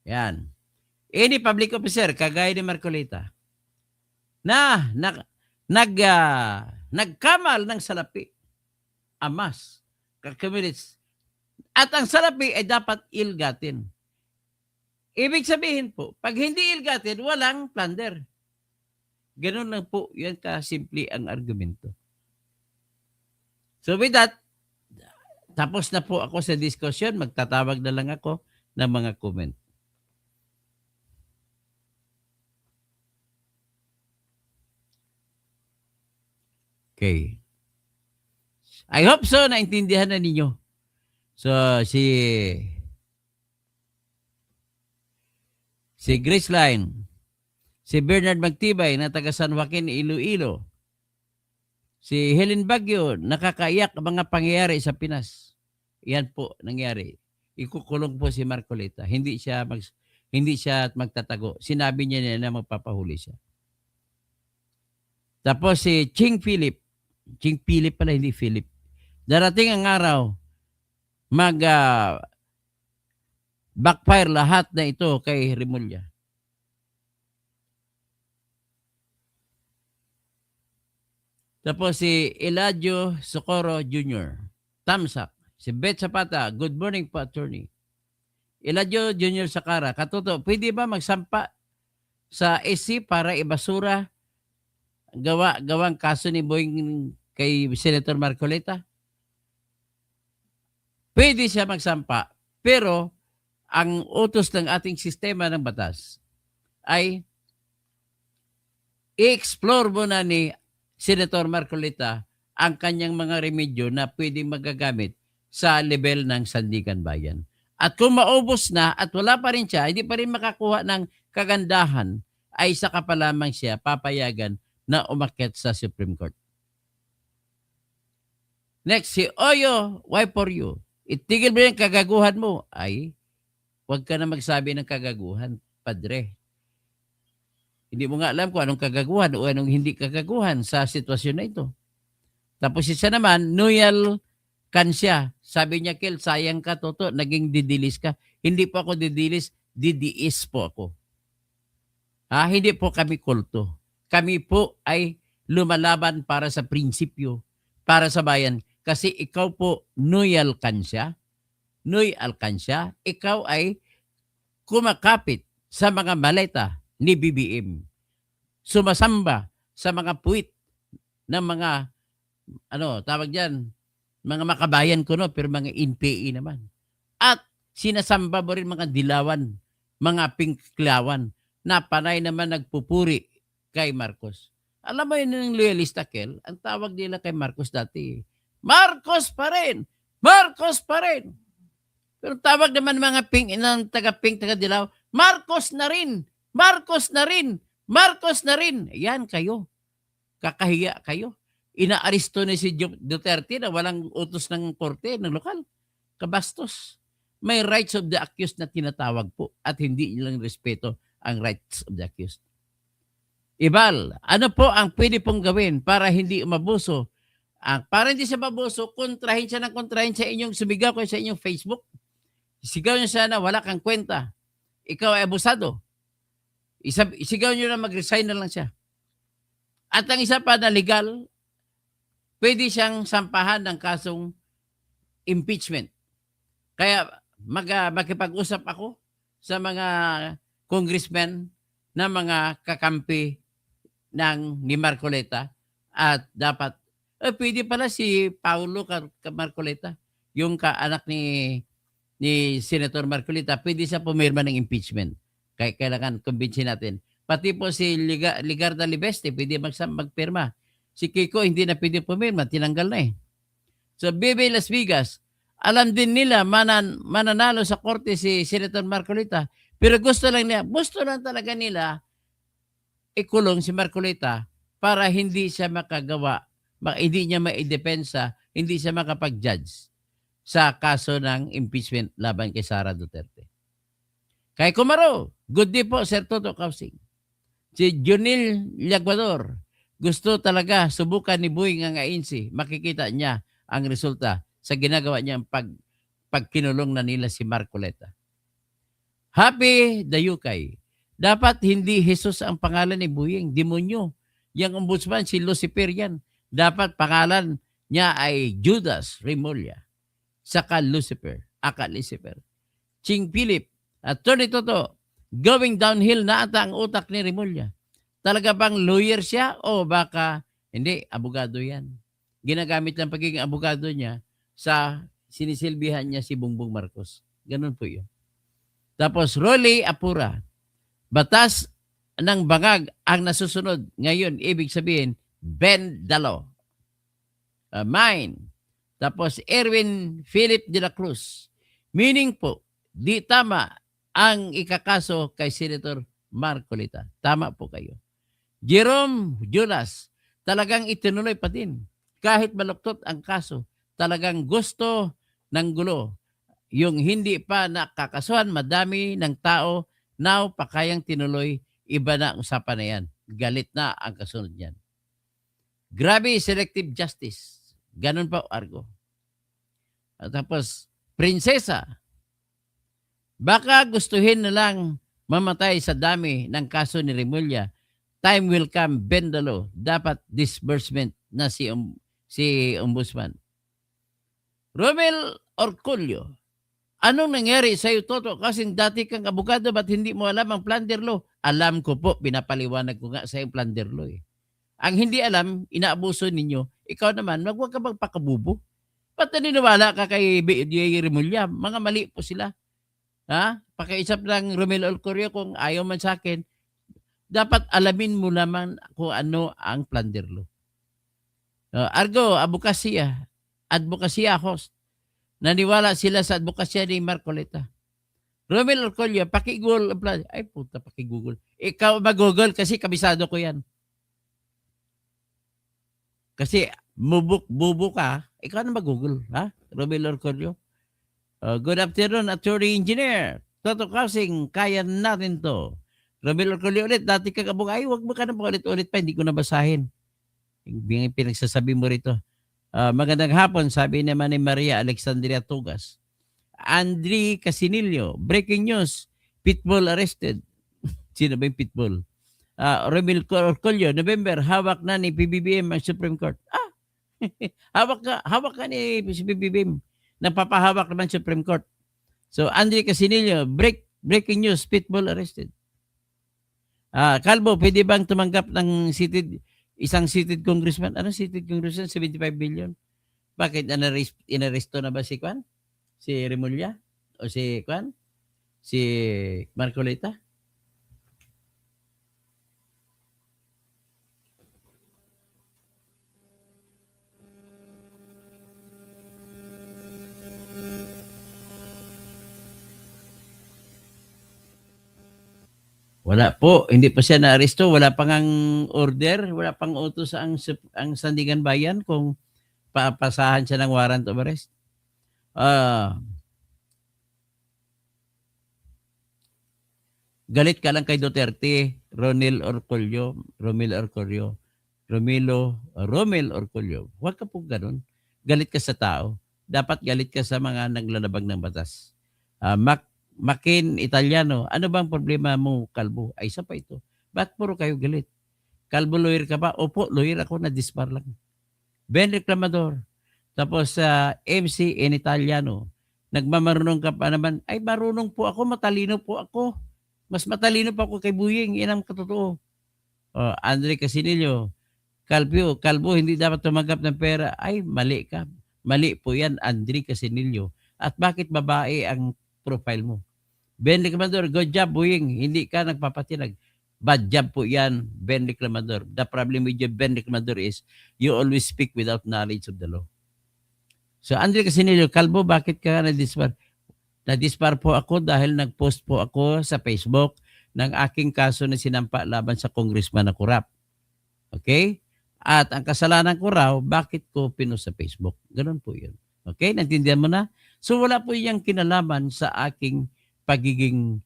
yan, any public officer, kagaya ni Marcolita, na nagkamal ng salapi, amas, kakamilits, at ang salapi ay dapat ilgatin. Ibig sabihin po, pag hindi ilgatin, walang plunder. Ganun lang po, yan kasimple ang argumento. So with that, tapos na po ako sa discussion, magtatawag na lang ako ng mga comment. Okay. I hope so, naintindihan na ninyo. So, si Grace Line, si Bernard Magtibay na taga San Joaquin, Iloilo, si Helen Baguio, nakakaiyak ang mga pangyayari sa Pinas. Yan po nangyari. Ikukulong po si Marcolita. Hindi siya magtatago. Sinabi niya na magpapahuli siya. Tapos si Ching Philip pala, hindi Philip. Darating ang araw, backfire lahat na ito kay Rimulya. Tapos si Eladio Socorro Jr., Tamsak. Si Beth Zapata, good morning po, attorney. Eladio Jr. Sakara, katuto, pwede ba magsampa sa SC para ibasura gawang kaso ni Boying kay Senator Marcolita? Pwede siya magsampa, pero ang utos ng ating sistema ng batas ay i-explore muna ni Senator Marcolita ang kanyang mga remedyo na pwedeng magagamit sa level ng Sandigan Bayan. At kung maubos na at wala pa rin siya, hindi pa rin makakuha ng kagandahan, ay saka pa lamang siya papayagan na umakyat sa Supreme Court. Next, si Oyo, why for you? Itigil mo yung kagaguhan mo. Ay, huwag ka na magsabi ng kagaguhan, padre. Hindi mo nga alam kung anong kagaguhan o anong hindi kagaguhan sa sitwasyon na ito. Tapos isa naman, Noyal Kansya. Sabi niya, Kel, sayang ka, Toto, naging didilis ka. Hindi po ako didilis, didiis po ako. Hindi po kami kulto. Kami po ay lumalaban para sa prinsipyo, para sa bayan. Kasi ikaw po, Noy Alcancia, ikaw ay kumakapit sa mga maleta ni BBM. sumasamba sa mga puwit ng mga tawag diyan, mga makabayan kuno pero mga NPA naman. At sinasamba mo rin mga dilawan, mga pinklawan na panay naman nagpupuri kay Marcos. Alam mo yun ng loyalista, Kel, ang tawag nila kay Marcos dati, Marcos pa rin! Marcos pa rin! Pero tawag naman mga ng taga-pink, taga-dilaw, Marcos na rin! Marcos na rin! Marcos na rin! Yan kayo. Kakahiya kayo. Inaaresto ni si Duterte na walang utos ng korte, ng lokal. Kabastos. May rights of the accused na tinatawag po at hindi nilang respeto ang rights of the accused. Ibal, ano po ang pwede pong gawin para hindi umabuso? Para hindi siya mabuso, kontrahin siya sa inyong sumigaw ko sa inyong Facebook. Sigaw niyo sana wala kang kwenta. Ikaw ay abusado. Sigaw niyo na mag-resign na lang siya. At ang isa pa na legal, pwede siyang sampahan ng kasong impeachment. Kaya makipag-usap ako sa mga congressmen na mga kakampi ni Marcoleta at dapat pwede pala si Paulo Marcoleta, yung kaanak ni Senator Marcoleta, pwede siya pumirma ng impeachment. Kaya kailangan kumbinsin natin. Pati po si Ligarda Libeste, pwede magpirma. Si Kiko hindi na pwede pumirma, tinanggal na eh. So, Bebe Las Vegas, alam din nila mananalo sa korte si Senator Marcoleta, pero gusto lang talaga nila ikulong si Marcoleta para hindi siya makagawa, hindi niya maidepensa, hindi siya makapag-judge sa kaso ng impeachment laban kay Sara Duterte. Kay Kumaro, good day po, Sir Toto Kausing. Si Junil Liaguador, gusto talaga subukan ni Boying ang ANC. Makikita niya ang resulta sa ginagawa niyang pagkinulong na nila si Marcoleta. Happy Dayukay. Dapat hindi Jesus ang pangalan ni Boying, demonyo. Yang ombudsman si Lucifer yan. Dapat pangalan niya ay Judas Remulla. Saka Lucifer. Ching Philip. Attorney Toto, going downhill na ata ang utak ni Remulla. Talaga bang lawyer siya o baka hindi, abogado yan. Ginagamit lang pagiging abogado niya sa sinisilbihan niya si Bongbong Marcos. Ganun po yun. Tapos Rolly Apura, batas ng bangag ang nasusunod. Ngayon, ibig sabihin, bend the law. Mine. Tapos Erwin Philip de la Cruz. Meaning po, di tama ang ikakaso kay Senator Marcoleta. Tama po kayo. Jerome Julas, talagang itinuloy pa din. Kahit maluktot ang kaso, talagang gusto ng gulo. Yung hindi pa nakakasuhan, madami ng tao, now pa kayang tinuloy, iba na ang usapan na yan. Galit na ang kasunod niyan. Grabe selective justice. Ganun pa, Argo. At tapos, prinsesa, baka gustuhin na lang mamatay sa dami ng kaso ni Remulla. Time will come, bend the law. Dapat disbursement na si ombudsman. Romel Orculio, anong nangyari sa iyo, Toto? Kasi dati kang abogado, ba't hindi mo alam ang plunder law? Alam ko po, pinapaliwanag ko nga sa yung plunder law eh. Ang hindi alam, inaabuso ninyo, ikaw naman, wag ka magpakabubo. Ba't naniniwala ka kay Remulla? Mga mali po sila. Ha? Pakiisap lang Romel Orculio kung ayaw man sa akin, dapat alamin mo naman kung ano ang plunder law. Argo, advokasya host. Naniwala sila sa advokasya ni Marcoleta. Romel Orculio, paki-google ang plunder. Ay puta, paki-google. Ikaw mag-google kasi kabisado ko yan. Kasi bubo ka, ikaw na mag-google. Ha? Romel Orculio. Good afternoon, Attorney Engineer. Toto Kausing, kaya natin to. Romel Orculio ulit, dati kang abogado. Ay, wag mo ka na ulit pa, hindi ko nabasahin. Yung pinagsasabi mo rito. Magandang hapon, sabi naman ni Maria Alexandria Tugas. Andre Casinillo, breaking news, Pitbull arrested. Sino ba yung Pitbull? Romel Orculio, November, hawak na ni PBBM ang Supreme Court. Hawak ka ni PBBM. Nagpapahawak naman Supreme Court. So, Andre Casinillo, breaking news, Pitbull arrested. Kalbo, pwede bang tumanggap ng isang seated congressman? Ano seated congressman? 75 billion. Bakit? Inaresto na ba si Kwan? Si Remulla? O si Kwan? Si Marcoleta? Wala po, hindi pa siya naaresto, wala pang ang order, wala pang utos ang Sandigan Bayan kung papasahan siya ng warrant of arrest. Galit ka lang kay Duterte, Romel Orcolio. Huwag ka po ganun. Galit ka sa tao. Dapat galit ka sa mga naglalabag ng batas. Makin Italiano, ano bang problema mo, Kalbo? Ay, isa pa ito. Ba't puro kayo galit? Kalbo, lawyer ka ba? Opo, lawyer ako, na-dispar lang. Ben Reclamador. Tapos MC in Italiano. Nagmamarunong ka pa naman. Ay, marunong po ako, matalino po ako. Mas matalino pa ako kay Buying. Yan ang katotoo. Andre Casinillo. Kalbo, hindi dapat tumanggap ng pera. Ay, mali ka. Mali po yan, Andre Casinillo. At bakit babae ang profile mo? Ben Reclamador, good job, Buying. Hindi ka nagpapatinag. Bad job po yan, Ben Reclamador. The problem with you, Ben Reclamador, is you always speak without knowledge of the law. So, Andre Casinillo, Kalbo, bakit ka na-dispar? Na-dispar po ako dahil nag-post po ako sa Facebook ng aking kaso na sinampa laban sa congressman na kurap. Okay? At ang kasalanan ko raw, bakit ko pinost sa Facebook? Ganun po yun. Okay? Naintindihan mo na? So, wala po yung kinalaman sa aking pagiging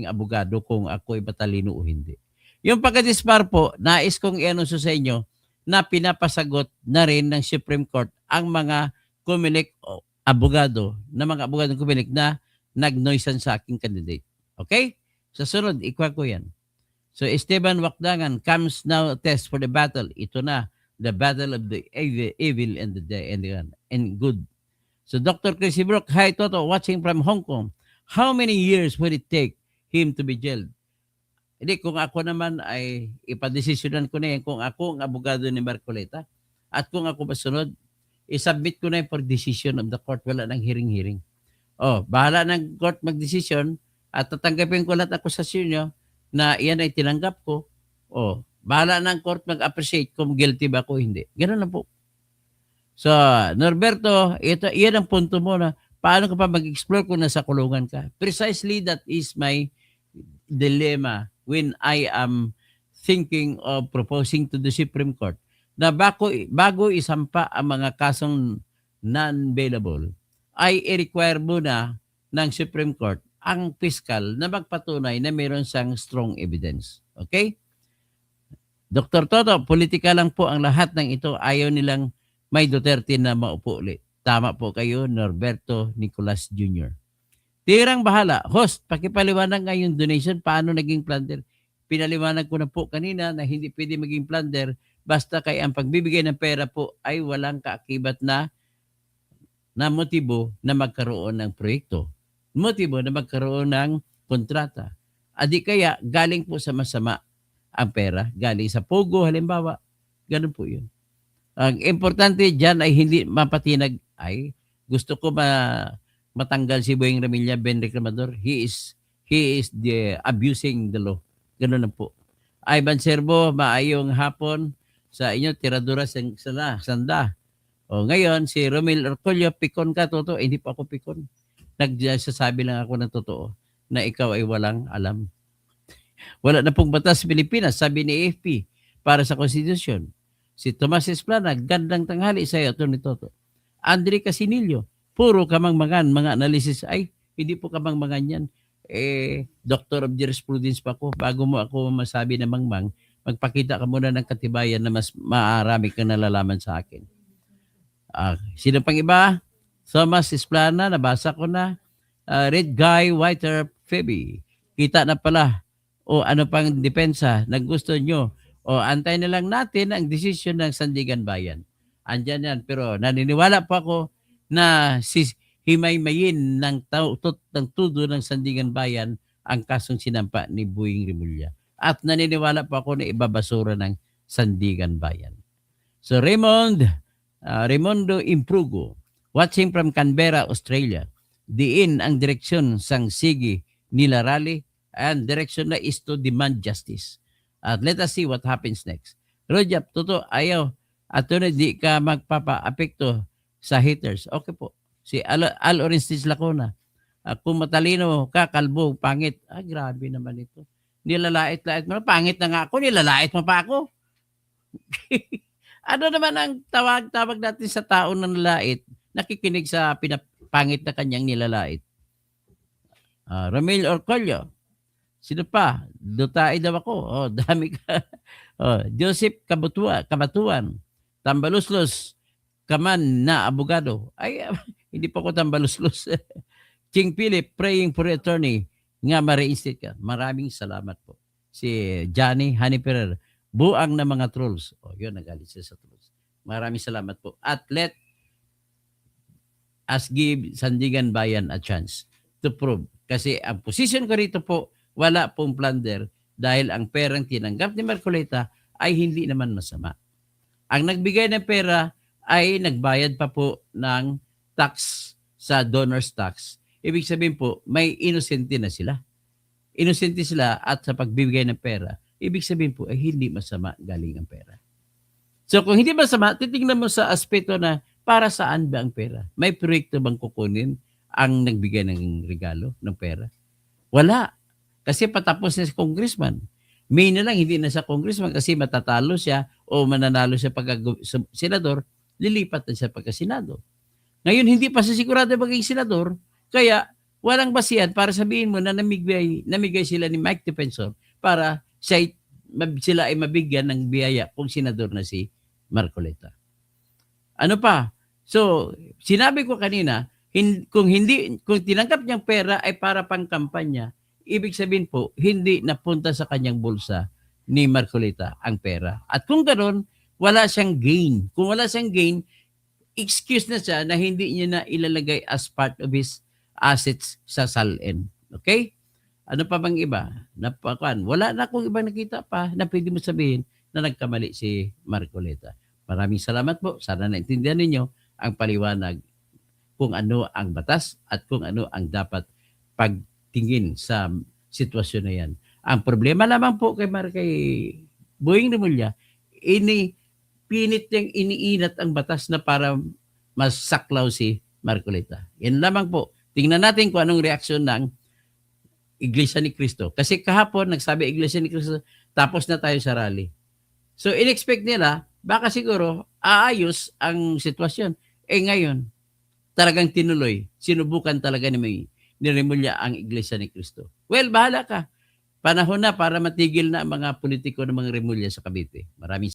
abogado kung ako ay matalino o hindi. Yung pagka-dispar po, nais kong i-anuncio sa inyo na pinapasagot na rin ng Supreme Court ang mga Comelec abogado ng Comelec na nag-noisan sa aking candidate. Okay? Sa sunod, ikwa ko yan. So, Esteban Wakdangan comes now test for the battle. Ito na, the battle of the evil and good. So, Dr. Chrissy Brook, hi Toto, watching from Hong Kong. How many years would it take him to be jailed? Hindi, kung ako naman ay ipadesisyonan ko na yan, kung ako ang abogado ni Marcoleta, at kung ako masunod, isubmit ko na yan for decision of the court. Wala nang hearing-hearing. Bahala ng court mag-decision at tatanggapin ko lahat akusasyon nyo na iyan ay tinanggap ko. Bahala ng court mag-appreciate kung guilty ba ako hindi. Ganun lang po. So, Norberto, iyan ang punto mo na paano ka pa mag-explore kung nasa kulungan ka? Precisely that is my dilemma when I am thinking of proposing to the Supreme Court na bago isampa ang mga kasong non-bailable, ay i-require muna ng Supreme Court ang fiscal na magpatunay na mayroon siyang strong evidence. Okay? Dr. Toto, politika lang po ang lahat ng ito. Ayaw nilang may Duterte na maupo ulit. Tama po kayo, Norberto Nicolas Jr. Tirang bahala. Host, pakipaliwanag nga yung donation. Paano naging plunder? Pinaliwanag ko na po kanina na hindi pwede maging plunder basta kay ang pagbibigay ng pera po ay walang kaakibat na motibo na magkaroon ng proyekto. Motibo na magkaroon ng kontrata. Adi kaya galing po sa masama ang pera. Galing sa Pogo, halimbawa. Ganun po yun. Ang importante dyan ay hindi mapatinag. Ay, gusto ko matanggal si Boying Ramilla, Ben Reclamador. He is abusing the law. Ganun lang po. Ivan Serbo, maayong hapon sa inyo, tiradura sanda. Ngayon, si Romel Orcolio, pikon ka, Toto. Hindi pa ako pikon. Nagsasabi lang ako ng totoo na ikaw ay walang alam. Wala na pong batas sa Pilipinas, sabi ni AFP, para sa konstitusyon. Si Tomas Esplana, gandang tanghali sa iyo, Tony Toto. Andre Casinillo, puro kamangmangan, mga analysis. Ay, hindi po kamangmangan yan. Doctor of Jurisprudence pa ako. Bago mo ako masabi na mangmang, magpakita ka muna ng katibayan na mas maarami kang nalalaman sa akin. Sino pang iba? Thomas Esplana, nabasa ko na. Red Guy, Whiter, Phoebe. Kita na pala. Ano pang depensa na gusto nyo? Antay na lang natin ang desisyon ng Sandigan Bayan. Andyan yan. Pero naniniwala po ako na himay-mayin ng tudo ng Sandigan Bayan ang kasong sinampa ni Boying Remulla. at naniniwala po ako na ibabasura ng Sandigan Bayan. So Raimundo Imprugo, watching from Canberra, Australia. Diin ang direksyon sang sige nila rally and direksyon na is to demand justice. At let us see what happens next. Rojap, totoo, ayaw. At di ka magpapa-apekto sa haters. Okay po. Si Al Orestes Lacona. Kung matalino ka, kalbo, pangit. Grabe naman ito. Nilalait-lait mo. Pangit na nga ako, nilalait mo pa ako. Ano naman ang tawag natin sa tao na nalait, nakikinig sa pinapangit na kanyang nilalait? Romel Orcolio. Sino pa? Dutay daw ako. Dami ka. Joseph Kabatuan. Tambaluslos. Kaman na abogado. Ay, hindi pa ko tambaluslos. King Philip, praying for attorney nga ma-reinstate ka. Maraming salamat po. Si Johnny Haniperer, buang na mga trolls. Yun, nagalit siya sa trolls. Maraming salamat po. At let us give Sandigan Bayan a chance to prove. Kasi ang position ko rito po, wala pong plunder dahil ang perang tinanggap ni Marcoleta ay hindi naman masama. Ang nagbigay ng pera ay nagbayad pa po ng tax sa donor's tax. Ibig sabihin po, may inosente na sila. Inosente sila at sa pagbibigay ng pera, ibig sabihin po ay hindi masama galing ang pera. So kung hindi masama, titingnan mo sa aspeto na para saan ba ang pera? May proyekto bang kukunin ang nagbigay ng regalo ng pera? Wala. Kasi patapos na si congressman. May na lang, hindi na sa congressman kasi matatalo siya o mananalo siya pagka-senador, lilipat na siya pagka-senado. Ngayon, hindi pa siya sigurado maging senador, kaya walang basihan para sabihin mo na namigay sila ni Mike Defensor para sila ay mabigyan ng biyaya kung senador na si Marcoleta. Ano pa? So, sinabi ko kanina, kung tinanggap niyang pera ay para pang kampanya, ibig sabihin po, hindi napunta sa kanyang bulsa ni Marcoleta ang pera. At kung ganoon, wala siyang gain. Kung wala siyang gain, excuse na siya na hindi niya na ilalagay as part of his assets sa SALN. Okay? Ano pa bang iba? Wala na akong ibang nakita pa na pwede mo sabihin na nagkamali si Marcoleta. Maraming salamat po. Sana naintindihan ninyo ang paliwanag kung ano ang batas at kung ano ang dapat pagtingin sa sitwasyon na yan. Ang problema lamang po kay Boying Rimulya, pinit niyang iniinat ang batas na para masaklaw si Marcoleta. Yan lamang po. Tingnan natin kung anong reaksyon ng Iglesia ni Cristo. Kasi kahapon, nagsabi Iglesia ni Cristo, tapos na tayo sa rally. So, in-expect nila, baka siguro, aayos ang sitwasyon. Ngayon, talagang tinuloy. Sinubukan talaga ni Rimulya ang Iglesia ni Cristo. Well, bahala ka. Panahon na para matigil na ang mga politiko ng mga Rimulya sa Cavite. Maraming